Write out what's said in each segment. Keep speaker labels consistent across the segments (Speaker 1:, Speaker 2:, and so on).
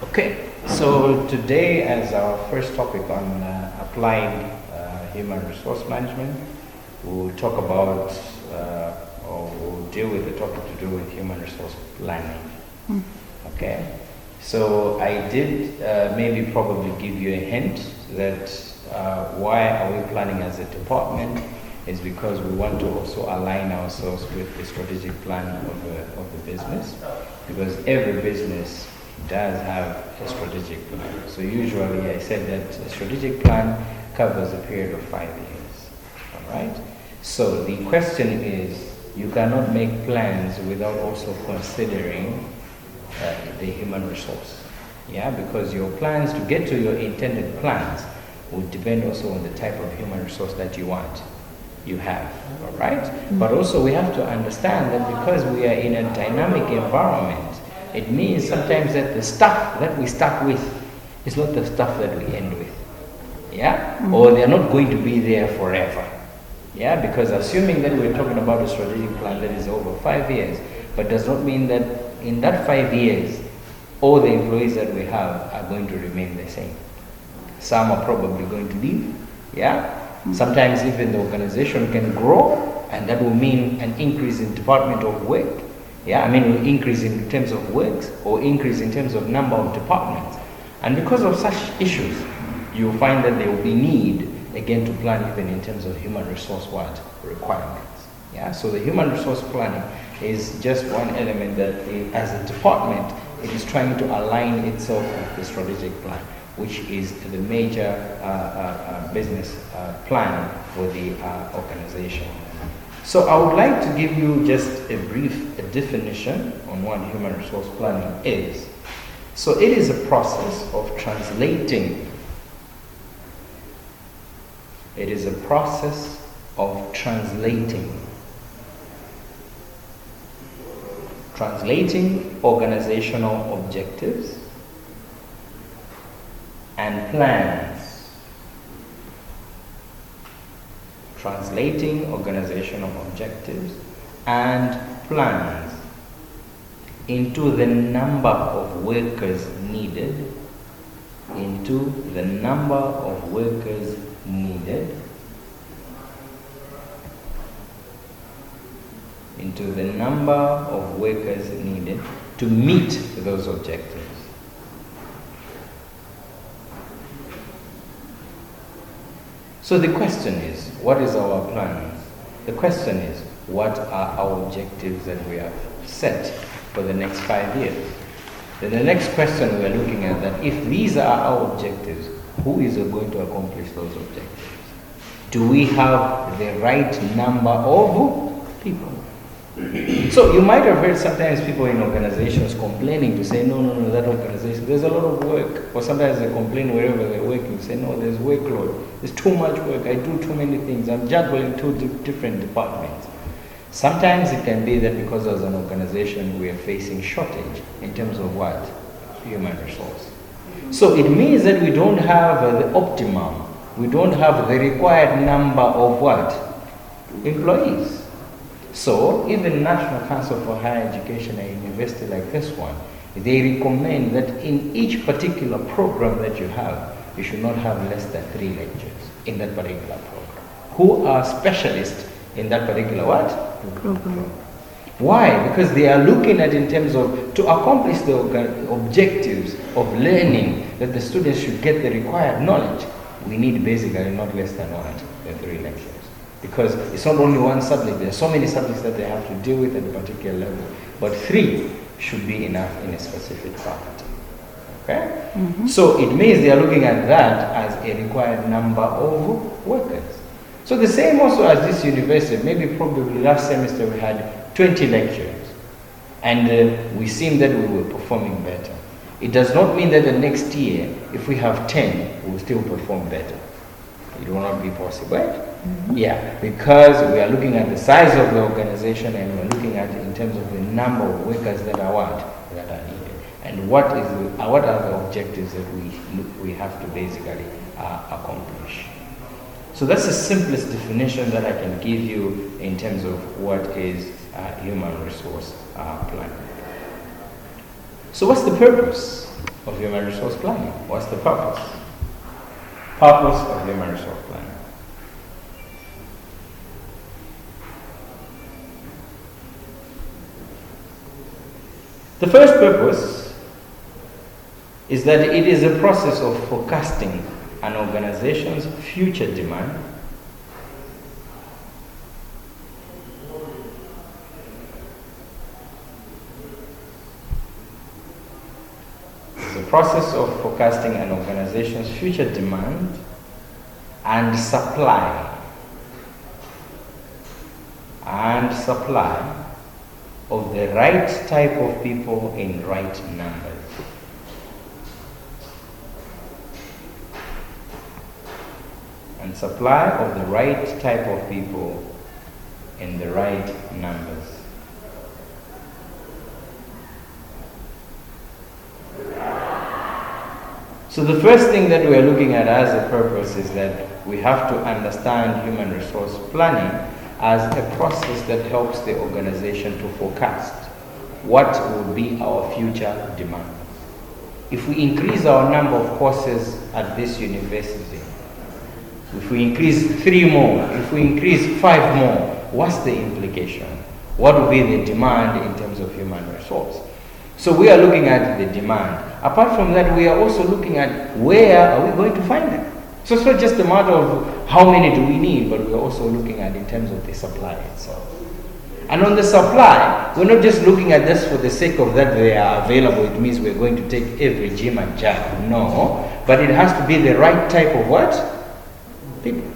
Speaker 1: Okay, so today as our first topic on applied human resource management, we'll talk about or we'll deal with the topic to do with human resource planning. Okay, so I did maybe probably give you a hint that why are we planning as a department is because we want to also align ourselves with the strategic plan of the business, because every business does have a strategic plan. So usually I said that a strategic plan covers a period of 5 years. All right? So the question is, you cannot make plans without also considering the human resource. Yeah, because your plans to get to your intended plans will depend also on the type of human resource that you have, all right? But also we have to understand that because we are in a dynamic environment, it means sometimes that the stuff that we start with is not the stuff that we end with, yeah? Or they're not going to be there forever, yeah? Because assuming that we're talking about a strategic plan that is over 5 years, but does not mean that in that 5 years, all the employees that we have are going to remain the same. Some are probably going to leave, yeah? Sometimes even the organization can grow, and that will mean an increase in department of work. Yeah, I mean, increase in terms of works or increase in terms of number of departments. And because of such issues, you'll find that there will be need again to plan even in terms of human resource requirements. Yeah, so the human resource planning is just one element that as a department, it is trying to align itself with the strategic plan, which is the major business plan for the organization. So I would like to give you just a brief definition on what human resource planning is. So it is a process of translating. It is a process of translating organizational objectives and plans. Translating organizational objectives and plans into the number of workers needed, into the number of workers needed, into the number of workers needed to meet those objectives. So the question is, what is our plan? The question is, what are our objectives that we have set for the next 5 years? Then the next question we are looking at that if these are our objectives, who is going to accomplish those objectives? Do we have the right number of people? So you might have heard sometimes people in organizations complaining to say, no, that organization, there's a lot of work. Or sometimes they complain wherever they're working, say, no, there's workload. There's too much work. I do too many things. I'm juggling two different departments. Sometimes it can be that because as an organization we are facing shortage in terms of what? Human resource. So it means that we don't have the optimum. We don't have the required number of what? Employees. So even National Council for Higher Education at a university like this one, they recommend that in each particular program that you have, you should not have less than 3 lecturers in that particular program, who are specialists in that particular what?
Speaker 2: Program.
Speaker 1: Why? Because they are looking at in terms of to accomplish the objectives of learning that the students should get the required knowledge. We need basically not less than what? The 3 lecturers. Because it's not only one subject, there are so many subjects that they have to deal with at a particular level. But 3 should be enough in a specific faculty. Okay? So it means they are looking at that as a required number of workers. So the same also as this university, maybe probably last semester we had 20 lecturers. And we seemed that we were performing better. It does not mean that the next year, if we have 10, we will still perform better. It will not be possible. Yeah, because we are looking at the size of the organization and we're looking at it in terms of the number of workers that are what? That are needed. And what are the objectives that we have to basically accomplish. So that's the simplest definition that I can give you in terms of what is human resource planning. So what's the purpose? of human resource planning? What's the purpose? Purpose of human resource planning. The first purpose is that it is a process of forecasting an organization's future demand process of forecasting an organization's future demand and supply of the right type of people in right numbers. And supply of the right type of people in the right numbers. So the first thing that we are looking at as a purpose is that we have to understand human resource planning as a process that helps the organization to forecast what will be our future demand. If we increase our number of courses at this university, if we increase 3 more, if we increase 5 more, what's the implication? What will be the demand in terms of human resource? So we are looking at the demand. Apart from that, we are also looking at where are we going to find them. So it's not just a matter of how many do we need, but we're also looking at in terms of the supply itself. And on the supply, we're not just looking at this for the sake of that they are available. It means we're going to take every gym and jab. No, but it has to be the right type of what? People.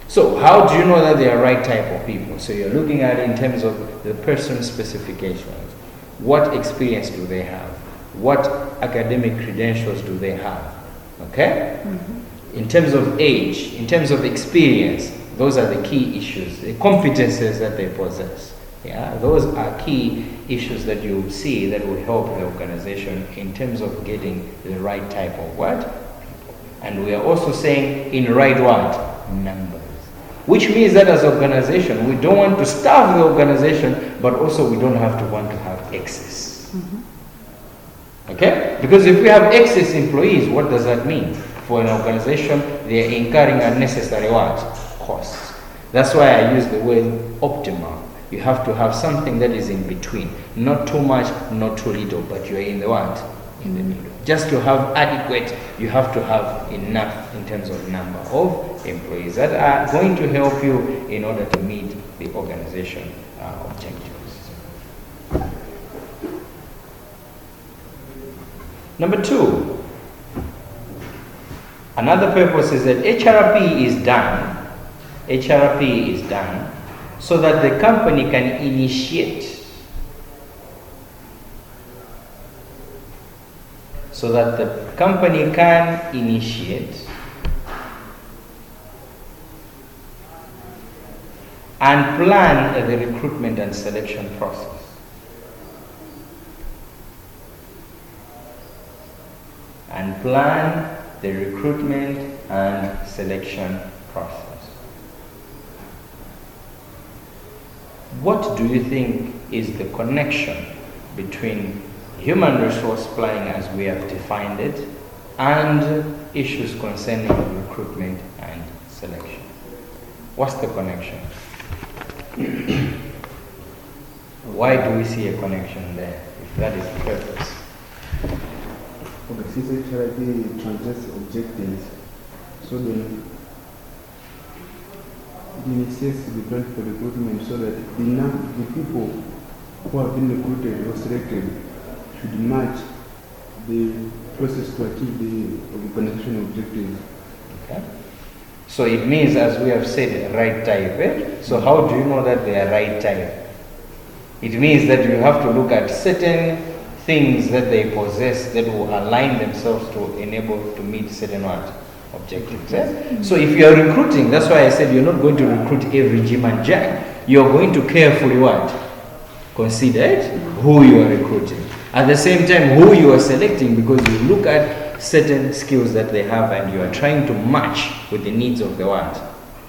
Speaker 1: So how do you know that they are right type of people? So you're looking at it in terms of the person's specifications. What experience do they have? What academic credentials do they have? Okay? Mm-hmm. In terms of age, in terms of experience, those are the key issues, the competences that they possess. Yeah, those are key issues that you will see that will help the organization in terms of getting the right type of what? People. And we are also saying in right what? Numbers. Which means that as an organization, we don't want to starve the organization, but also we don't have to want to have excess. Mm-hmm. Okay? Because if we have excess employees, what does that mean? For an organization, they are incurring unnecessary what? Costs. That's why I use the word optimal. You have to have something that is in between. Not too much, not too little, but you're in the what? In the middle. Just to have adequate, you have to have enough in terms of number of employees that are going to help you in order to meet the organization objectives. Number 2, another purpose is that HRP is done so that the company can initiate and plan the recruitment and selection process. And plan the recruitment and selection process. What do you think is the connection between human resource planning as we have defined it and issues concerning recruitment and selection? What's the connection? Why do we see a connection there, if that is the purpose?
Speaker 2: Okay, since HRP translates objectives, so then it initiates the plan for recruitment so that the people who have been recruited or selected should match the process to achieve the organizational objectives.
Speaker 1: Okay. So it means, as we have said, right type. Eh? So how do you know that they are right type? It means that you have to look at certain things that they possess that will align themselves to enable to meet certain what? Objectives. Eh? Mm-hmm. So if you are recruiting, that's why I said you're not going to recruit every Jim and Jack. You're going to carefully what? Consider who you are recruiting. At the same time, who you are selecting, because you look at certain skills that they have and you are trying to match with the needs of the what?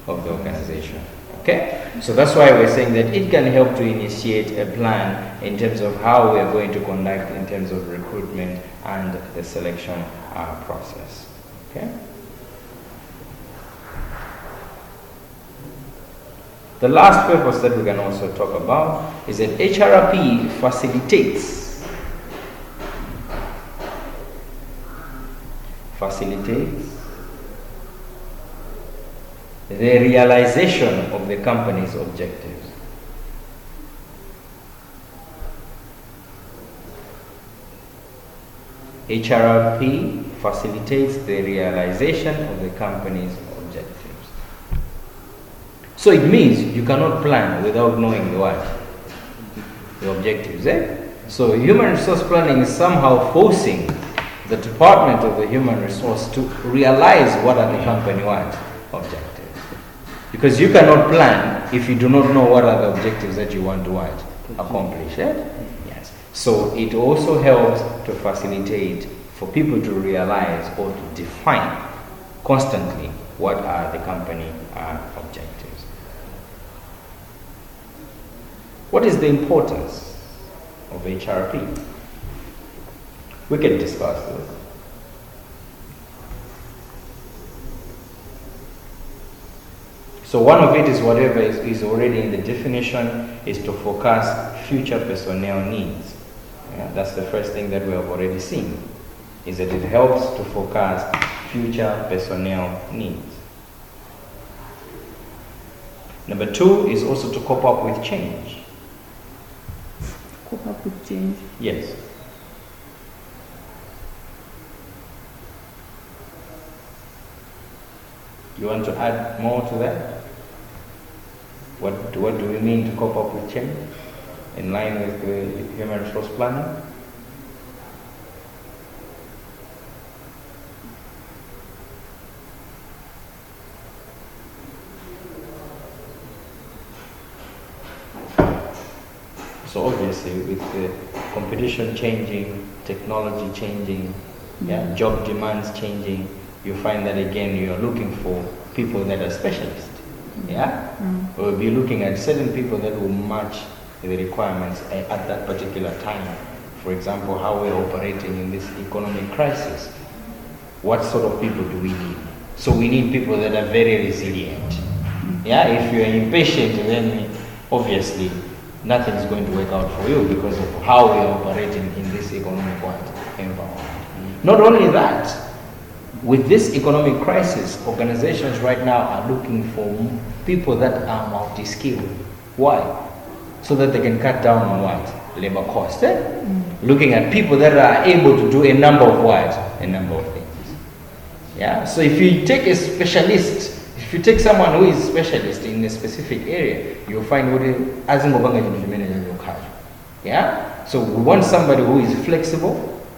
Speaker 1: Of the organization. Okay, so that's why we're saying that it can help to initiate a plan in terms of how we are going to conduct in terms of recruitment and the selection process. Okay. The last purpose that we can also talk about is that HRP facilitates the realization of the company's objectives. HRP facilitates the realization of the company's objectives. So it means you cannot plan without knowing the what? The objectives, So human resource planning is somehow forcing the Department of the Human Resource to realize what are the company what? Objectives. Because you cannot plan if you do not know what are the objectives that you want to what? Accomplish. Yes. So it also helps to facilitate for people to realize or to define constantly what are the company objectives. What is the importance of HRP? We can discuss this. So one of it is whatever is already in the definition is to forecast future personnel needs. That's the first thing that we have already seen, is that it helps to forecast future personnel needs. Number 2 is also to cope up with change.
Speaker 3: Cope up with change?
Speaker 1: Yes. You want to add more to that? What do we mean to cope up with change in line with the human resource planning? So obviously with the competition changing, technology changing, job demands changing, you find that again you are looking for people that are specialists. We'll be looking at certain people that will match the requirements at that particular time. For example, how we're operating in this economic crisis. What sort of people do we need? So we need people that are very resilient. If you're impatient, then obviously nothing's going to work out for you because of how we're operating in this economic environment. Not only that, with this economic crisis, organizations right now are looking for people that are multi-skilled. Why? So that they can cut down on what? Labor cost. Looking at people that are able to do a number of what? A number of things. So if you take a specialist, if you take someone who is specialist in a specific area, you'll find what So we want somebody who is flexible,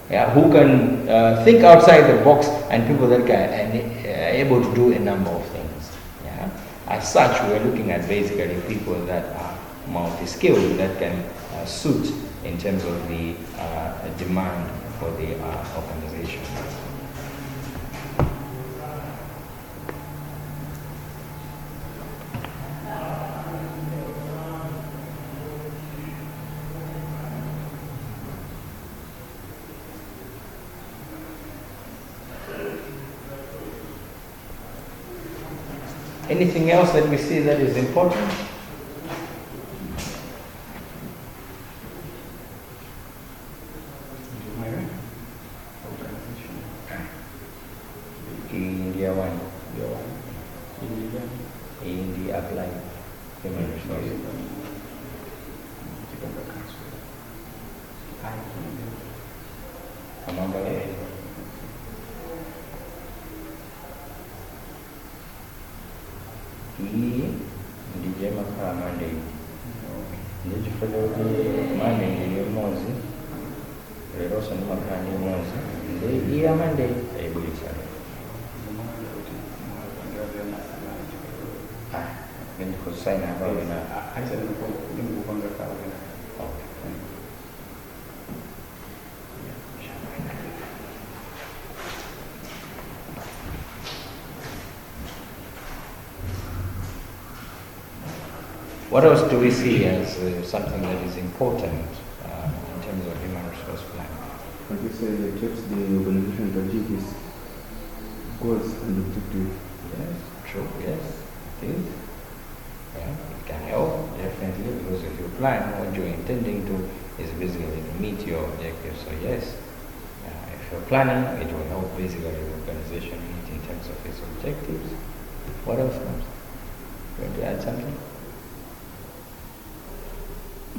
Speaker 1: who can think outside the box, and people that are able to do a number of things. As such, we're looking at basically people that are multi-skilled, that can suit in terms of the demand for the organization. Anything else that we see that is important? India one. India apply human resources. Hii ndijema kama Monday. Ndijifanya Monday ndiyo mozi. Lero sana makani mozi. Ndi ya Monday ayibulisa. Ndio kusaina hapa na aisa ni kupanga kawa. What else do we see as something that is important in terms of human resource planning?
Speaker 2: Like you say, it helps the organization to achieve its goals and objectives.
Speaker 1: Yes, true, yes, it is. Yeah, it can help, definitely, because if you plan, what you're intending to is basically to meet your objectives. So yes, if you're planning, it will help basically the organization meet in terms of its objectives. What else comes? You want to add something?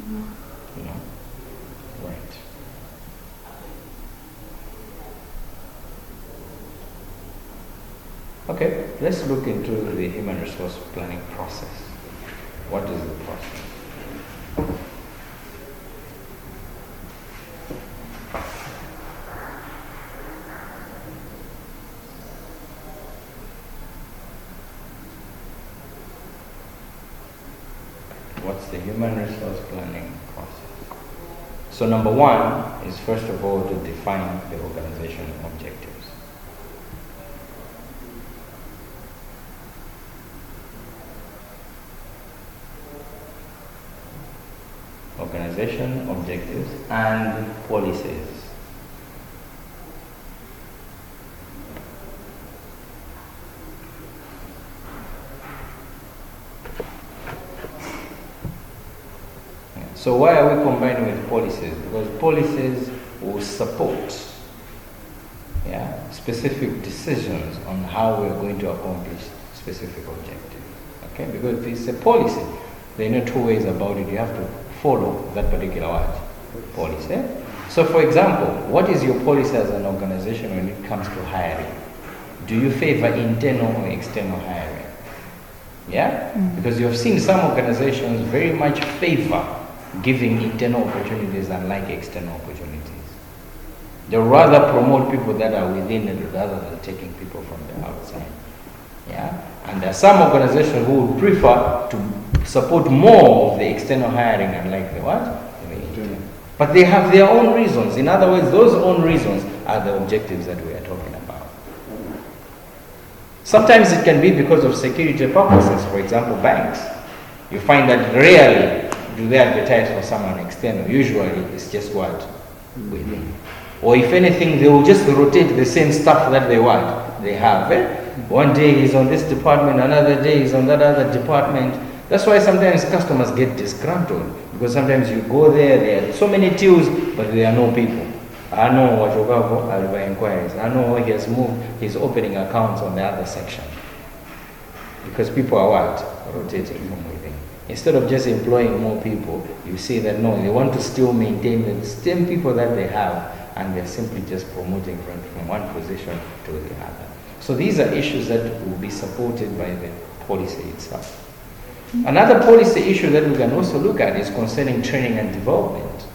Speaker 1: No? Right. Okay, let's look into the human resource planning process. What is the process? What's the human resource planning process? So number one is first of all to define the organization objectives. Organization objectives and policies. So why are we combining with policies? Because policies will support specific decisions on how we're going to accomplish specific objectives. Okay? Because if it's a policy, there are no two ways about it. You have to follow that particular policy. So for example, what is your policy as an organization when it comes to hiring? Do you favor internal or external hiring? Yeah? Because you've seen some organizations very much favor giving internal opportunities unlike external opportunities. They rather promote people that are within it rather than taking people from the outside. Yeah? And there are some organizations who would prefer to support more of the external hiring unlike the what? The internal. But they have their own reasons. In other words, those own reasons are the objectives that we are talking about. Sometimes it can be because of security purposes. For example, banks. You find that rarely do they advertise for someone external. Usually it's just what? Within. Or if anything, they will just rotate the same stuff that they want. They have. One day he's on this department, another day he's on that other department. That's why sometimes customers get disgruntled. Because sometimes you go there are so many tills, but there are no people. I know what I'll inquiries. I know he has moved, he's opening accounts on the other section. Because people are what? Rotating from within. Instead of just employing more people, you see that no, they want to still maintain the same people that they have, and they're simply just promoting from one position to the other. So these are issues that will be supported by the policy itself. Another policy issue that we can also look at is concerning training and development.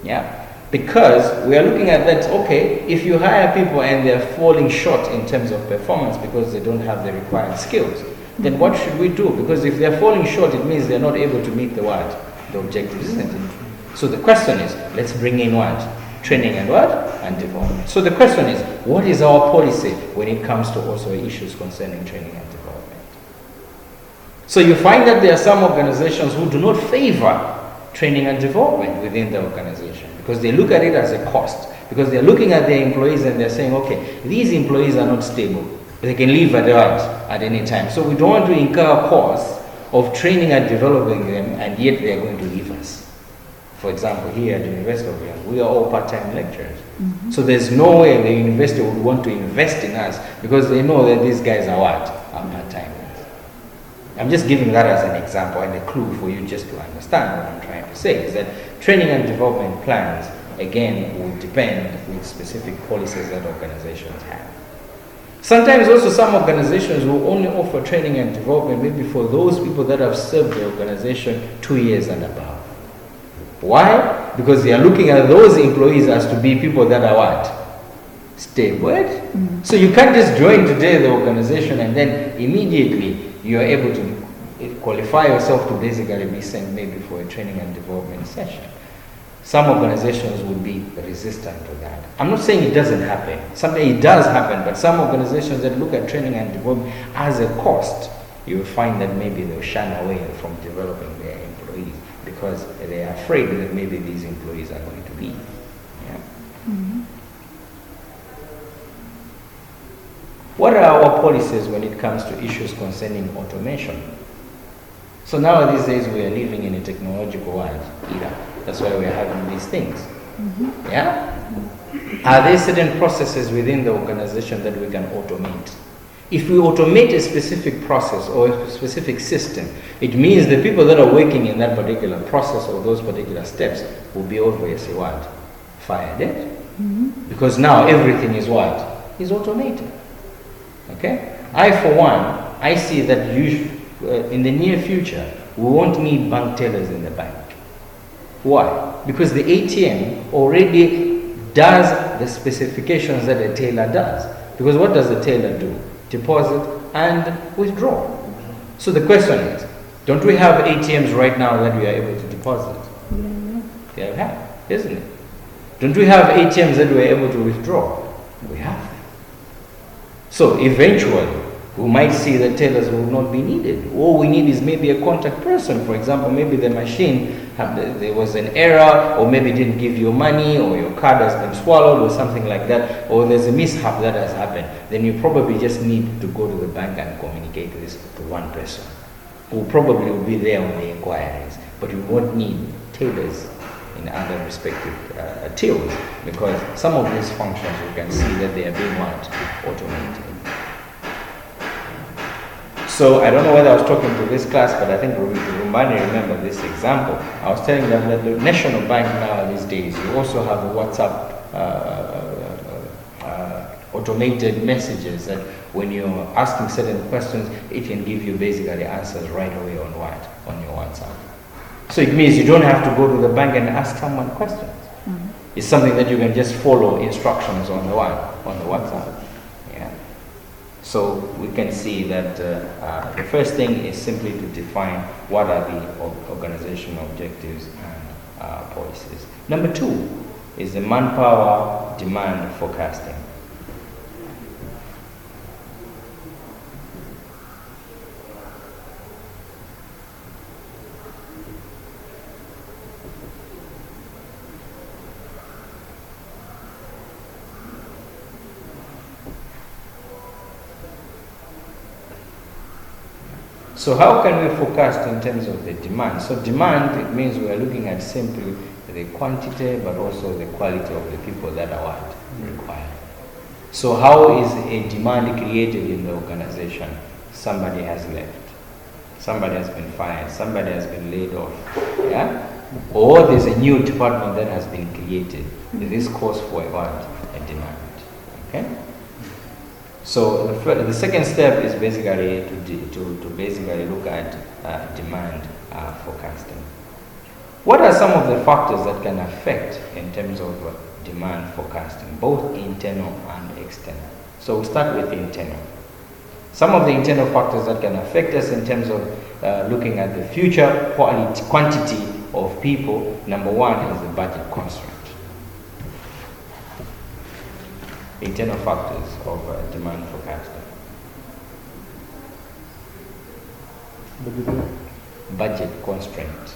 Speaker 1: Yeah, because we are looking at that, okay, if you hire people and they're falling short in terms of performance because they don't have the required skills, then what should we do? Because if they're falling short, it means they're not able to meet the what? The objectives, isn't it? So the question is, let's bring in what? Training and what? And development. So the question is, what is our policy when it comes to also issues concerning training and development? So you find that there are some organizations who do not favor training and development within the organization because they look at it as a cost. Because they're looking at their employees and they're saying, okay, these employees are not stable. They can leave at any time. So we don't want to incur costs of training and developing them, and yet they are going to leave us. For example, here at the University of Riyadh, we are all part-time lecturers. So there's no way the university would want to invest in us because they know that these guys are what? Are part-timers. I'm just giving that as an example and a clue for you just to understand what I'm trying to say, is that training and development plans, again, will depend with specific policies that organizations have. Sometimes also some organizations will only offer training and development maybe for those people that have served the organization 2 years and above. Why? Because they are looking at those employees as to be people that are what? Stable. So you can't just join today the organization and then immediately you are able to qualify yourself to basically be sent maybe for a training and development session. Some organizations would be resistant to that. I'm not saying it doesn't happen. Sometimes it does happen, but some organizations that look at training and development as a cost you will find that maybe they'll shun away from developing their employees because they are afraid that maybe these employees are going to leave. Yeah. What are our policies when it comes to issues concerning automation? So now these days we are living in a technological world era. That's why we are having these things. Yeah? Are there certain processes within the organization that we can automate? If we automate a specific process or a specific system, it means the people that are working in that particular process or those particular steps will be obviously what? Fired. Because now everything is what? Is automated. Okay? I, for one, I see that in the near future, we won't need bank tellers in the bank. Why? Because the ATM already does the specifications that a teller does. Because what does the teller do? Deposit and withdraw. So the question is, don't we have ATMs right now that we are able to deposit? Yeah, we have, isn't it? Don't we have ATMs that we are able to withdraw? We have. So eventually, we might see that tellers will not be needed. All we need is maybe a contact person. For example, maybe the machine, there was an error, or maybe didn't give you money, or your card has been swallowed, or something like that, or there's a mishap that has happened. Then you probably just need to go to the bank and communicate this to one person, who probably will be there on the inquiries. But you won't need tellers in other respective tills, because some of these functions you can see that they are being automated. So I don't know whether I was talking to this class, but I think Rumani remember this example. I was telling them that the National Bank now these days, you also have a WhatsApp automated messages that when you're asking certain questions, it can give you basically answers right away on your WhatsApp. So it means you don't have to go to the bank and ask someone questions. It's something that you can just follow instructions on the WhatsApp. Yeah. So we can see that the first thing is simply to define what are the organizational objectives and policies. Number 2 is the manpower demand forecasting. So how can we forecast in terms of the demand? So demand, it means we are looking at simply the quantity, but also the quality of the people that are required. So how is a demand created in the organization? Somebody has left, somebody has been fired, somebody has been laid off, yeah? Or there's a new department that has been created. This calls for a demand, okay? So the second step is basically to basically look at demand forecasting. What are some of the factors that can affect in terms of demand forecasting, both internal and external? So we'll start with internal. Some of the internal factors that can affect us in terms of looking at the future quantity of people, number 1 is the budget constraint. Internal factors of demand forecasting. Budget constraint.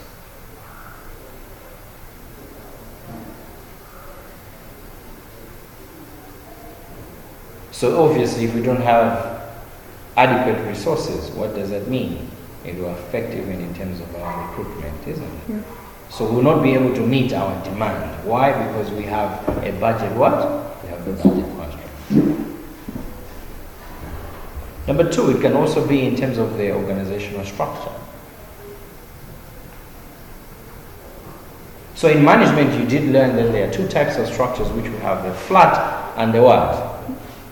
Speaker 1: So obviously if we don't have adequate resources, what does that mean? It will affect even in terms of our recruitment, isn't it? Yeah. So we will not be able to meet our demand. Why? Because we have a budget what? We have the budget constraint. Number 2, it can also be in terms of the organizational structure. So in management, you did learn that there are 2 types of structures, which we have the flat and the what?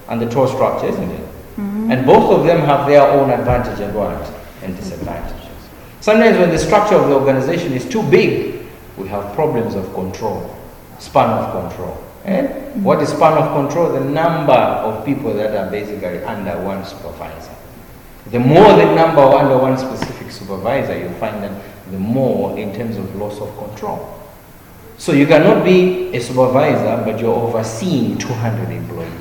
Speaker 1: And the tall structure, isn't it? And both of them have their own advantage and what? And disadvantages. Sometimes when the structure of the organization is too big, we have problems of control, span of control. And what is span of control? The number of people that are basically under one supervisor. The more the number under one specific supervisor, you find that the more in terms of loss of control. So you cannot be a supervisor, but you're overseeing 200 employees.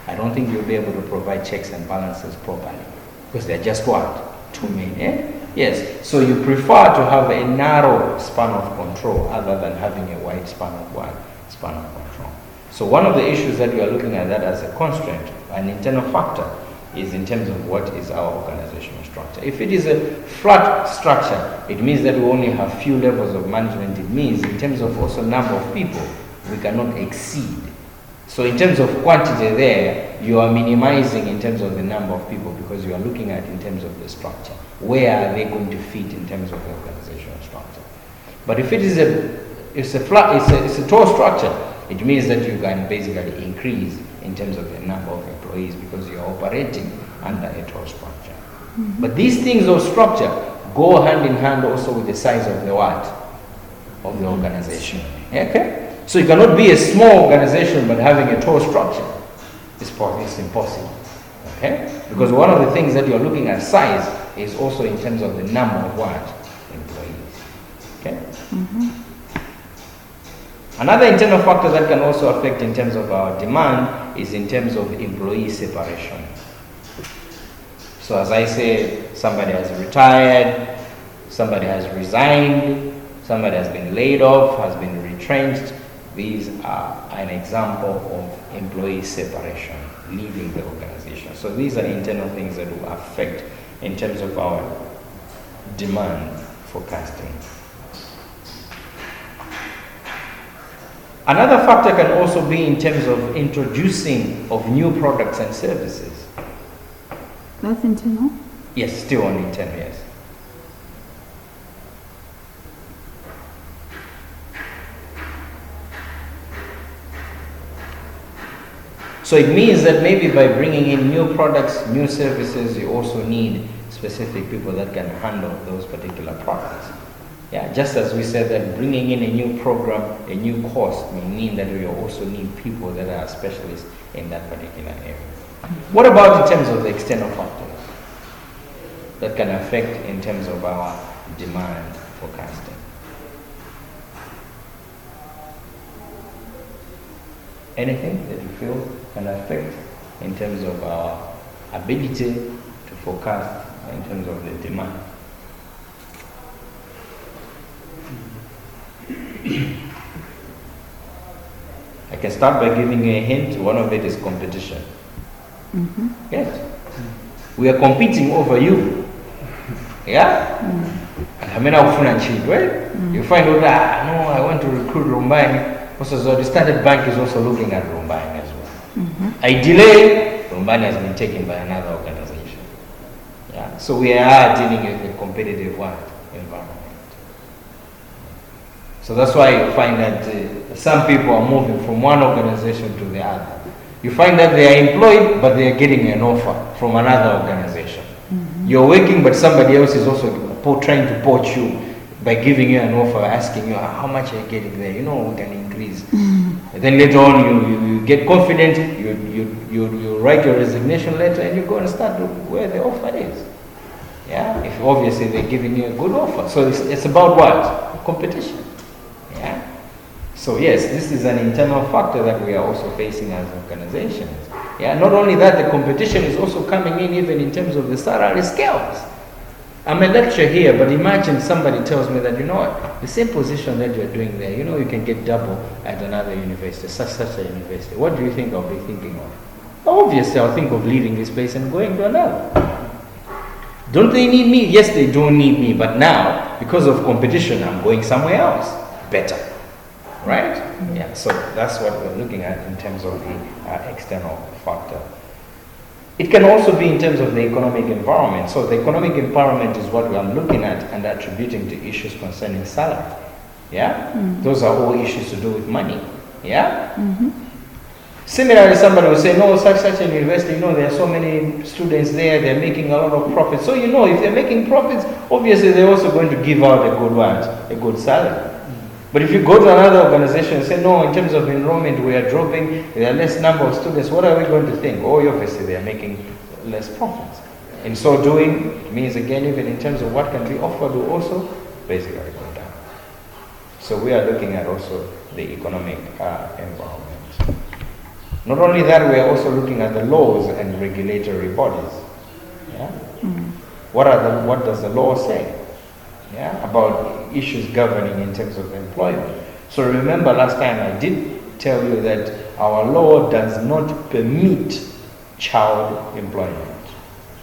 Speaker 1: I don't think you'll be able to provide checks and balances properly, because they're just what? Too many. Yes. So you prefer to have a narrow span of control other than having a wide span of what? Span of control. So one of the issues that we are looking at that as a constraint, an internal factor, is in terms of what is our organizational structure. If it is a flat structure, it means that we only have few levels of management. It means in terms of also number of people, we cannot exceed. So in terms of quantity there, you are minimizing in terms of the number of people because you are looking at in terms of the structure. Where are they going to fit in terms of the organizational structure? But if it is it's a tall structure, it means that you can basically increase in terms of the number of employees because you are operating under a tall structure. But these things of structure go hand in hand also with the size of the what? Of the organization. Okay? So you cannot be a small organization but having a tall structure. It's impossible. Okay? Because one of the things that you're looking at size is also in terms of the number of what? Employees. Okay? Another internal factor that can also affect in terms of our demand is in terms of employee separation. So as I said, somebody has retired, somebody has resigned, somebody has been laid off, has been retrenched. These are an example of employee separation, leaving the organization. So these are internal things that will affect in terms of our demand forecasting. Another factor can also be in terms of introducing of new products and services.
Speaker 3: That's internal?
Speaker 1: Yes, still on internal, yes. So it means that maybe by bringing in new products, new services, you also need specific people that can handle those particular products. Yeah, just as we said that bringing in a new program, a new course, may mean that we also need people that are specialists in that particular area. What about in terms of the external factors that can affect in terms of our demand forecasting? Anything that you feel can affect in terms of our ability to forecast in terms of the demand? I can start by giving you a hint. One of it is competition. Yes. We are competing over you. Yeah? I mean, right? You find out, no, I want to recruit Rombani. Also, the Standard Bank is also looking at Rombani as well. I delay, Rombani has been taken by another organization. Yeah? So we are dealing with a competitive environment. So that's why you find that some people are moving from one organization to the other. You find that they are employed, but they are getting an offer from another organization. You're working, but somebody else is also trying to poach you by giving you an offer, asking you, how much are you getting there? You know, we can increase. And then later on, you get confident, you write your resignation letter, and you go and start where the offer is. Yeah, if obviously they're giving you a good offer. So it's about what? Competition. Yeah. So yes, this is an internal factor that we are also facing as organizations. Yeah. Not only that, the competition is also coming in even in terms of the salary scales. I'm a lecturer here, but imagine somebody tells me that, you know what, the same position that you're doing there, you know, you can get double at another university, such a university. What do you think I'll be thinking of? Obviously, I'll think of leaving this place and going to another. Don't they need me? Yes, they don't need me, but now, because of competition, I'm going somewhere else. Better. Right? Yeah, so that's what we're looking at in terms of the external factor. It can also be in terms of the economic environment. So the economic environment is what we are looking at and attributing to issues concerning salary. Yeah? Those are all issues to do with money. Yeah? Similarly, somebody will say, no, such a university, you know, there are so many students there, they're making a lot of profits. So, you know, if they're making profits, obviously they're also going to give out a good what? A good salary. But if you go to another organization and say, no, in terms of enrollment, we are dropping, there are less number of students, what are we going to think? Oh, obviously they are making less profits. In so doing, it means again, even in terms of what can be offered, will also basically go down. So we are looking at also the economic environment. Not only that, we are also looking at the laws and regulatory bodies. Yeah? what does the law say? Yeah, about issues governing in terms of employment. So remember last time I did tell you that our law does not permit child employment.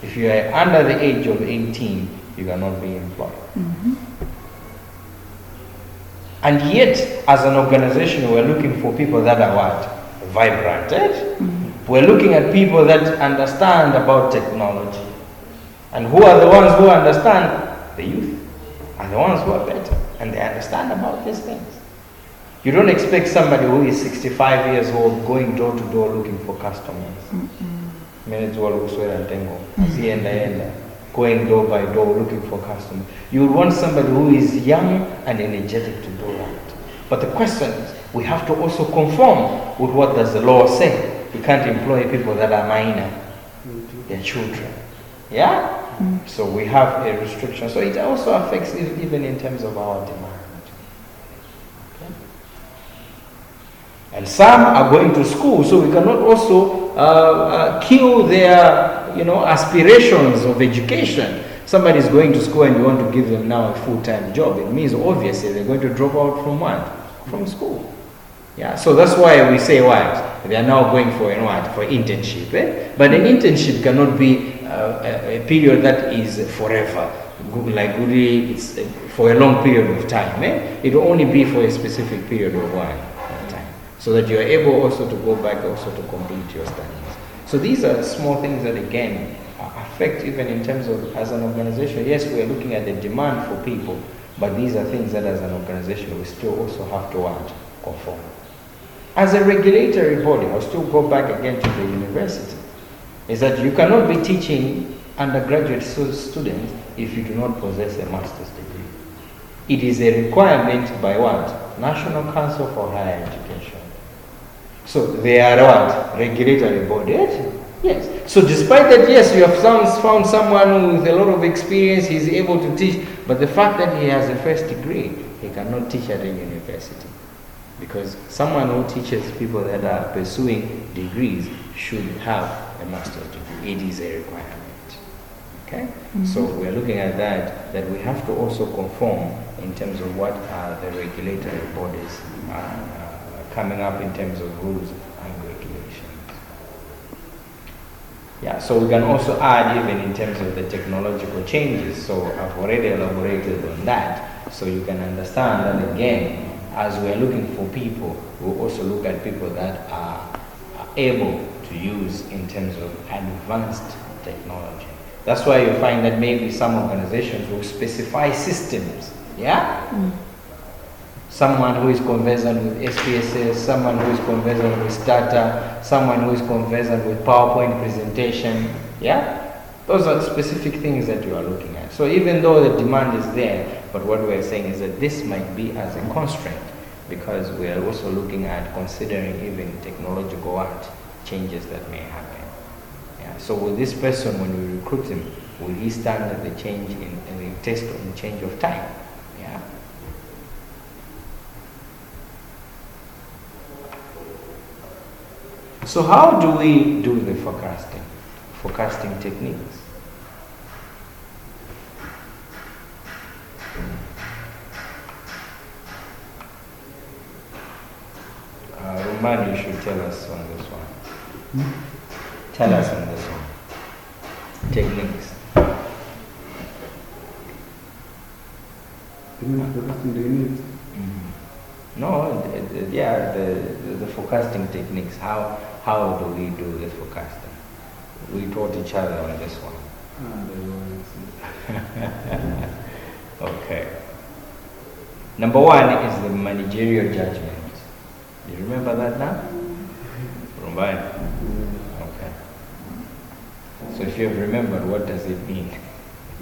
Speaker 1: If you are under the age of 18, you cannot be employed. And yet, as an organization, we're looking for people that are what? Vibrant. We're looking at people that understand about technology. And who are the ones who understand? The youth are the ones who are better. And they understand about these things. You don't expect somebody who is 65 years old going door to door looking for customers. Going door by door looking for customers. You would want somebody who is young and energetic to do that. But the question is, we have to also conform with what does the law say. You can't employ people that are minor. They're children. Yeah? So we have a restriction. So it also affects even in terms of our demand. Okay? And some are going to school, so we cannot also kill their aspirations of education. Somebody is going to school and you want to give them now a full-time job. It means obviously they're going to drop out from what? From school. Yeah, so that's why we say what? They are now going for what? For internship. But an internship cannot be a period that is forever. Like it's for a long period of time. It will only be for a specific period of time. So that you are able also to go back also to complete your studies. So these are small things that again affect even in terms of as an organization. Yes, we are looking at the demand for people, but these are things that as an organization we still also have to conform. As a regulatory body, I'll still go back again to the university, is that you cannot be teaching undergraduate students if you do not possess a master's degree. It is a requirement by what? National Council for Higher Education. So they are what? Regulatory body. Yes. So despite that, yes, you have found someone with a lot of experience, he's able to teach, but the fact that he has a first degree, he cannot teach at a university. Because someone who teaches people that are pursuing degrees should have a master's degree. It is a requirement. Okay? So we're looking at that we have to also conform in terms of what are the regulatory bodies coming up in terms of rules and regulations. Yeah, so we can also add even in terms of the technological changes. So I've already elaborated on that. So you can understand that again, as we're looking for people, we'll also look at people that are able to use in terms of advanced technology. That's why you find that maybe some organizations will specify systems. Yeah? Someone who is conversant with SPSS, someone who is conversant with Stata, someone who is conversant with PowerPoint presentation. Yeah? Those are specific things that you are looking at. So even though the demand is there, but what we're saying is that this might be as a constraint because we are also looking at considering even technological changes that may happen. Yeah? So with this person, when we recruit him, will he stand at the change in the test on change of time? Yeah? So how do we do the forecasting techniques? Roman, you should tell us on this one. Tell us on this one. Techniques. No, the forecasting techniques. How do we do this forecasting? We taught each other on this one. Okay. Number one is the managerial judgment. Do you remember that now? Right. Okay. So if you have remembered, what does it mean?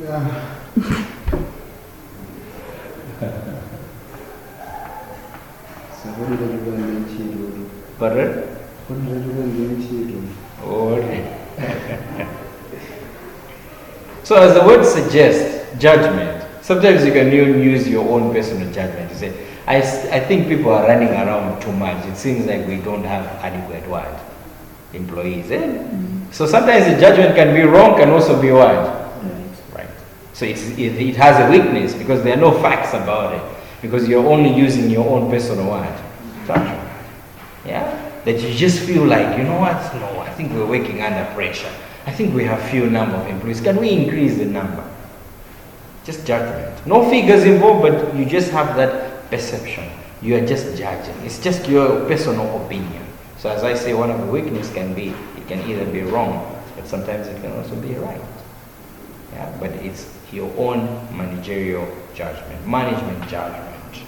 Speaker 2: Yeah.
Speaker 1: Pardon? So as the word suggests, judgment, sometimes you can even use your own personal judgment. You say, I think people are running around too much. It seems like we don't have adequate employees. So sometimes the judgment can be wrong, can also be right. Right. So it has a weakness because there are no facts about it. Because you're only using your own personal what? Structure. Yeah? That you just feel like, you know what? No, I think we're working under pressure. I think we have few number of employees. Can we increase the number? Just judgment. No figures involved, but you just have that perception. You are just judging. It's just your personal opinion. So as I say, one of the weaknesses can be, it can either be wrong, but sometimes it can also be right. Yeah, but it's your own managerial judgment, management judgment.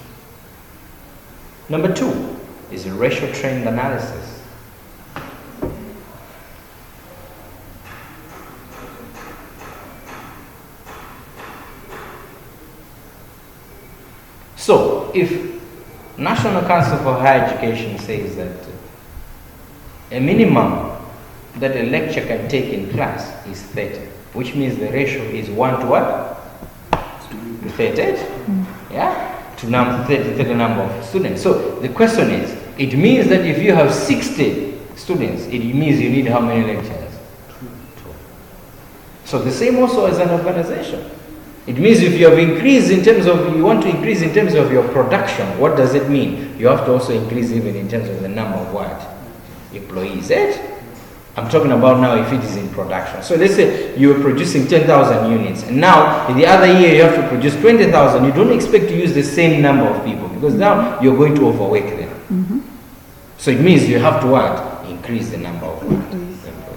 Speaker 1: Number 2 is a ratio trend analysis. So, if National Council for Higher Education says that a minimum that a lecturer can take in class is 30, which means the ratio is 1 to what? To 38? Yeah? To 30 number of students. So the question is, it means that if you have 60 students, it means you need how many lecturers? 2. So the same also as an organization. It means if you have increased in terms of, you want to increase in terms of your production, what does it mean? You have to also increase even in terms of the number of what? Employees, right? I'm talking about now if it is in production. So let's say you are producing 10,000 units, and now in the other year you have to produce 20,000. You don't expect to use the same number of people because now you're going to overwork them. So it means you have to what? Increase the number of employees.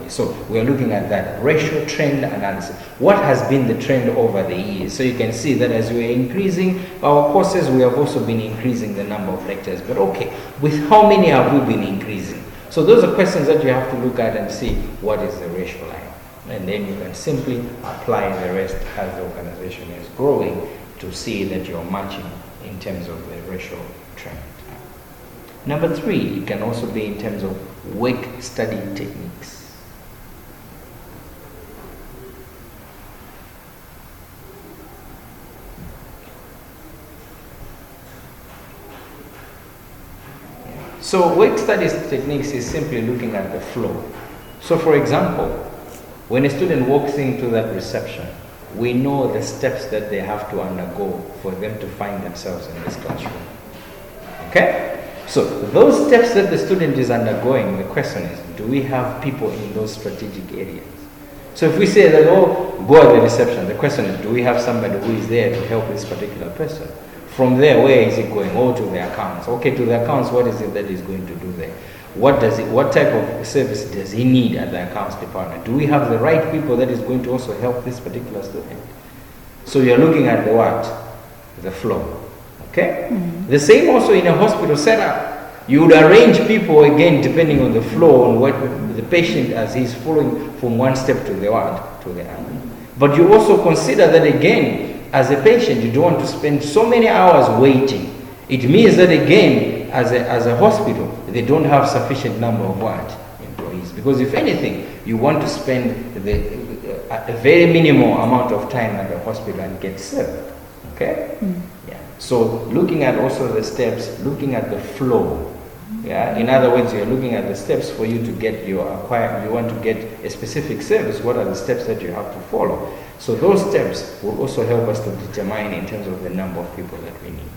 Speaker 1: So we are looking at that ratio trend analysis. What has been the trend over the years? So you can see that as we are increasing our courses, we have also been increasing the number of lecturers. But okay, with how many have we been increasing? So those are questions that you have to look at and see what is the ratio line. And then you can simply apply the rest as the organization is growing to see that you're matching in terms of the ratio trend. Number 3, it can also be in terms of work study techniques. So work studies techniques is simply looking at the flow. So for example, when a student walks into that reception, we know the steps that they have to undergo for them to find themselves in this classroom. Okay? So those steps that the student is undergoing, the question is, do we have people in those strategic areas? So if we say that, oh, go at the reception, the question is, do we have somebody who is there to help this particular person? From there, where is it going? Oh, to the accounts. Okay, to the accounts, what is it that he's going to do there? What type of service does he need at the accounts department? Do we have the right people that is going to also help this particular student? So you're looking at the what? The flow. Okay? The same also in a hospital setup. You would arrange people again depending on the flow, on what the patient as he's following from one step to the what? To the other. But you also consider that again, as a patient, you don't want to spend so many hours waiting. It means that again, as a hospital, they don't have sufficient number of what? Employees. Because if anything, you want to spend a very minimal amount of time at the hospital and get served. Okay? Yeah. So looking at also the steps, looking at the flow. Yeah. In other words, you're looking at the steps for you to get you want to get a specific service. What are the steps that you have to follow? So those steps will also help us to determine in terms of the number of people that we need.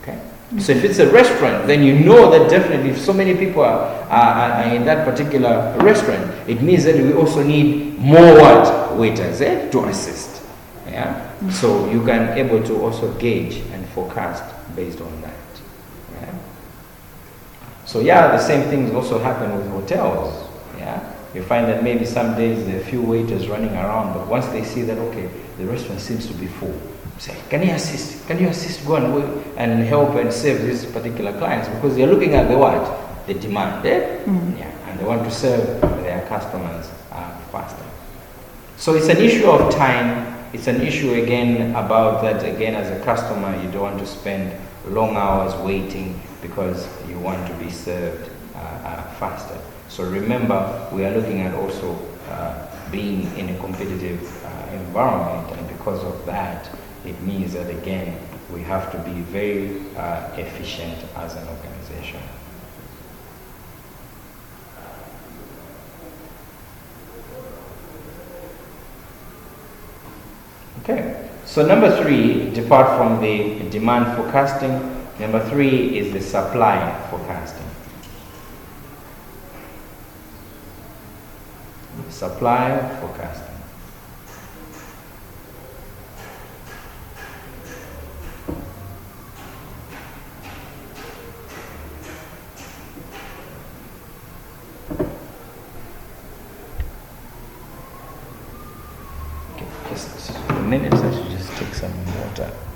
Speaker 1: Okay? So if it's a restaurant, then you know that definitely if so many people are in that particular restaurant, it means that we also need more what? Waiters to assist. Yeah? So you can able to also gauge and forecast based on that. Yeah? So yeah, the same things also happen with hotels. Yeah? You find that maybe some days there are a few waiters running around, but once they see that, okay, the restaurant seems to be full, say, can you assist? Can you assist? Go and help and serve these particular clients, because they're looking at the what? The demand, Yeah, and they want to serve their customers faster. So it's an issue of time. It's an issue again about that, again, as a customer, you don't want to spend long hours waiting because you want to be served faster. So remember, we are looking at also being in a competitive environment, and because of that, it means that again, we have to be very efficient as an organization. Okay. Okay. So number 3, depart from the demand forecasting. Number 3 is the supply forecasting. Supply forecasting. Okay, just a minute, I should just take some water.